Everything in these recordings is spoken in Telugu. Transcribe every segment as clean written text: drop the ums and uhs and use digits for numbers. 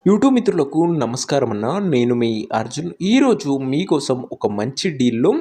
యూట్యూబ్ మిత్రులకు నమస్కారం అన్న. నేను మీ అర్జున్. ఈరోజు మీకోసం ఒక మంచి డీల్‌లో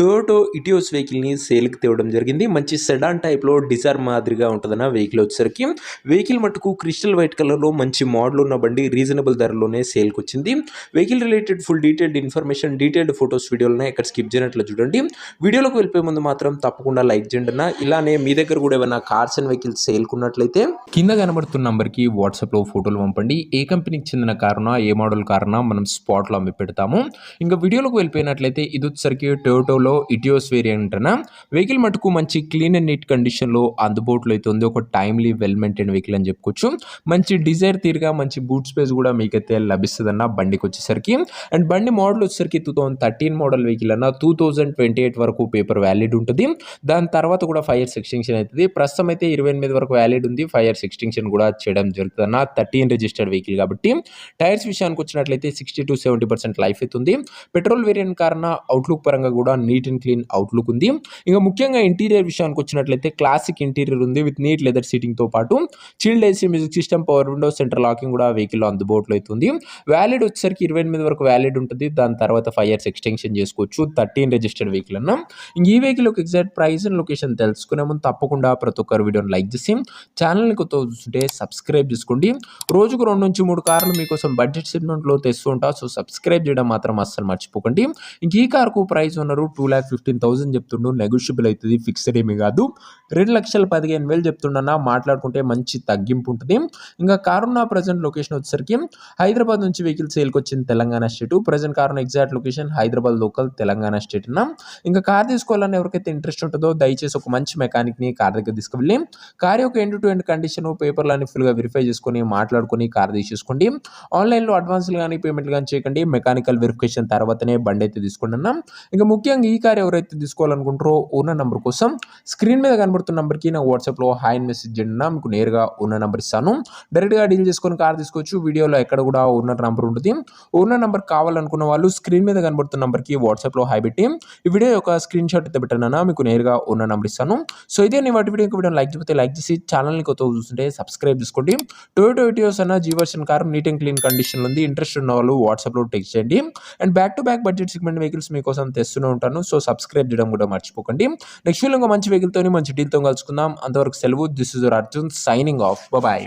టొయోటో ఇటియోస్ వెహికల్‌ని సేల్‌కి తేవడం జరిగింది. మంచి సెడాన్ టైప్‌లో డిజైర్ మాదిరిగా ఉంటదన్న వెహికల్ వచ్చేసరికి. వెహికల్ మట్టుకు క్రిస్టల్ వైట్ కలర్‌లో మంచి మోడల్ ఉన్న బండి రీజనబుల్ ధరలోనే సేల్‌కొచ్చింది. Vehicle related full detailed information, detailed photos, వీడియోలున్నాయి. ఎక్కడ స్కిప్ చేయనట్లు చూడండి. వీడియోలోకి వెళ్ళిపోయే ముందు మాత్రం తప్పకుండా లైక్ చేయండి అన్న. ఇలానే మీ దగ్గర కూడా ఏమైనా కార్స్ అండ్ వెహికల్స్ సేల్‌కున్నట్లయితే కింద కనబడుతున్న నంబర్‌కి వాట్సాప్‌లో ఫోటోలు పంపండి. ఏ కంపెనీకి చెందిన కారునా, ఏ మోడల్ కారునా మనం స్పాట్‌లో అమ్మి పెడతాము. ఇంకా వీడియోలోకి వెళ్ళిపోయినట్లయితే ఇది వచ్చేసరికి టొయోటోలో ఇటియోస్ వేరియంట్ అన్న. వెహికల్ మటుకు మంచి క్లీన్ అండ్ నీట్ కండిషన్‌లో అందుబాటులో అయితే ఉంది. ఒక టైమ్లీ వెల్ మెయింటైన్ వెహికల్ అని చెప్పుకోవచ్చు. మంచి డిజైర్ తీరుగా మంచి బూట్ స్పేస్ కూడా మీకైతే లభిస్తదన్న బండికి వచ్చేసరికి. అండ్ బండి మోడల్ వచ్చేసరికి 2013 మోడల్ వెహికల్ అన్న. 2028 వరకు పేపర్ వ్యాలిడ్ ఉంటుంది. దాని తర్వాత కూడా 5 ఇయర్స్ ఎక్స్టెన్షన్ అవుతుంది. ప్రస్తుతం అయితే 28 వరకు వ్యాలిడ్ ఉంది. 5 ఇయర్స్ ఎక్స్టెన్షన్ కూడా చేయడం జరుగుతుందన్న. 13 రిజిస్టర్డ్ వెహికల్ కాబట్టి. టైర్స్ విషయానికి వచ్చినట్లయితే 60-70% లైఫ్ అవుతుంది. పెట్రోల్ వేరియంట్ కారణ అవుట్లుక్ పరంగా కూడా నీట్ అండ్ క్లీన్ అవుట్లుక్ ఉంది. ఇంకా ముఖ్యంగా ఇంటీరియర్ విషయానికి వచ్చినట్లయితే క్లాసిక్ ఇంటీరియర్ ఉంది విత్ నీట్ లెదర్ సీటింగ్ తో పాటు chilled AC, music system, power window, central locking కూడా వెహికల్ లో అందుబాటులో అవుతుంది. వ్యాలిడ్ వచ్చేసరికి 28 వరకు వ్యాలిడ్ ఉంటుంది. దాని తర్వాత 5 ఇయర్స్ ఎక్స్టెన్షన్ చేసుకోవచ్చు. 13 రిజిస్టర్డ్ వెహికల్ అన్న. ఇంక ఈ వెహికల్ యొక్క ఎగ్జాక్ట్ ప్రైస్ అండ్ లొకేషన్ తెలుసుకునే ముందు తప్పకుండా ప్రతి ఒక్కరు వీడియోని లైక్ చేసి ఛానల్ని కొత్త చూస్తుంటే సబ్స్క్రైబ్ చేసుకోండి. రోజుకు 2-3 కార్లు మీకోసం బడ్జెట్ సెగ్మెంట్లో తెస్తూ ఉంటా. సో సబ్స్క్రైబ్ చేయడం మాత్రం అస్సలు మర్చిపోకండి. ఇంక ఈ కార్కు ప్రైస్ ఉన్నారు 2,15,000 చెప్తుండు. నెగోషియబుల్ అవుతుంది, ఫిక్స్డ్ ఏమీ కాదు. 2,15,000 చెప్తుండన్నా. మాట్లాడుకుంటే మంచి తగ్గింపు ఉంటుంది. ఇంకా కారున్న ప్రజెంట్ లొకేషన్ వచ్చేసరికి హైదరాబాద్ నుంచి వెహికల్ సేల్కి వచ్చింది తెలంగాణ స్టేట్. ప్రజెంట్ కారున్న exact location Hyderabad local Telangana state అన్న. ఇంకా కార్ తీసుకోవాలని ఎవరికైతే ఇంట్రెస్ట్ ఉంటుందో దయచేసి ఒక మంచి మెకానిక్ని కార్ దగ్గర తీసుకువెళ్ళి కార్ యొక్క ఎండ్ టు ఎండ్ కండిషన్, పేపర్లన్నీ ఫుల్గా వెరిఫై చేసుకొని మాట్లాడుకొని కార్ తీసేసుకోండి. ఆన్లైన్లో అడ్వాన్స్లు కానీ పేమెంట్లు కానీ చేయకండి. మెకానికల్ వెరిఫికేషన్ తర్వాతనే బండి అయితే తీసుకోండి అన్న. ఇంకా ముఖ్యంగా ఈ కార్ ఎవరైతే తీసుకోవాలనుకుంటారో ఓనర్ నెంబర్ కోసం స్క్రీన్ మీద కనబడుతున్న నెంబర్కి నాకు వాట్సాప్లో హాయ్ అని మెసేజ్ చేయండి అన్న. మీకు నేరుగా ఓనర్ నెంబర్ ఇస్తాను. డైరెక్ట్గా డీల్ చేసుకొని కార్ తీసుకోవచ్చు. వీడియోలో ఎక్కడ కూడా ఓనర్ నెంబర్ ఉంటుంది. ఓనర్ నెంబర్ కావాలనుకున్న వాళ్ళు స్క్రీన్ మీద కనబడుతున్న నెంబర్కి వాట్సాప్లో హాయ్ పెట్టి ఈ వీడియో యొక్క స్క్రీన్ షాట్ అయితే పెట్టానన్నా. మీకు నేరుగా ఓనర్ నెంబర్ ఇస్తాను. సో ఇదే నేను వాటి వీడియో లైక్ చేస్తే లైక్ చేసి ఛానల్ని కొత్త చూస్తుంటే సబ్స్క్రైబ్ చేసుకోండి. టొయోటో ఇటియోస్ అన్న G version car neat and clean condition ఉంది. ఇంట్రెస్ట్ ఉన్న వాళ్ళు వాట్సాప్లో టెక్స్ట్ చేయండి. And back to back budget segment vehicles మీకోసం తెస్తూనే ఉంటాను. సో సబ్స్క్రైబ్ చేయడం కూడా మర్చిపోకండి. నెక్స్ట్ వీడియో మంచి వెహికల్తో మంచి డీల్తో కలుసుకుందాం. అంతవరకు సెలవు. This is your Arjun signing off. Bye.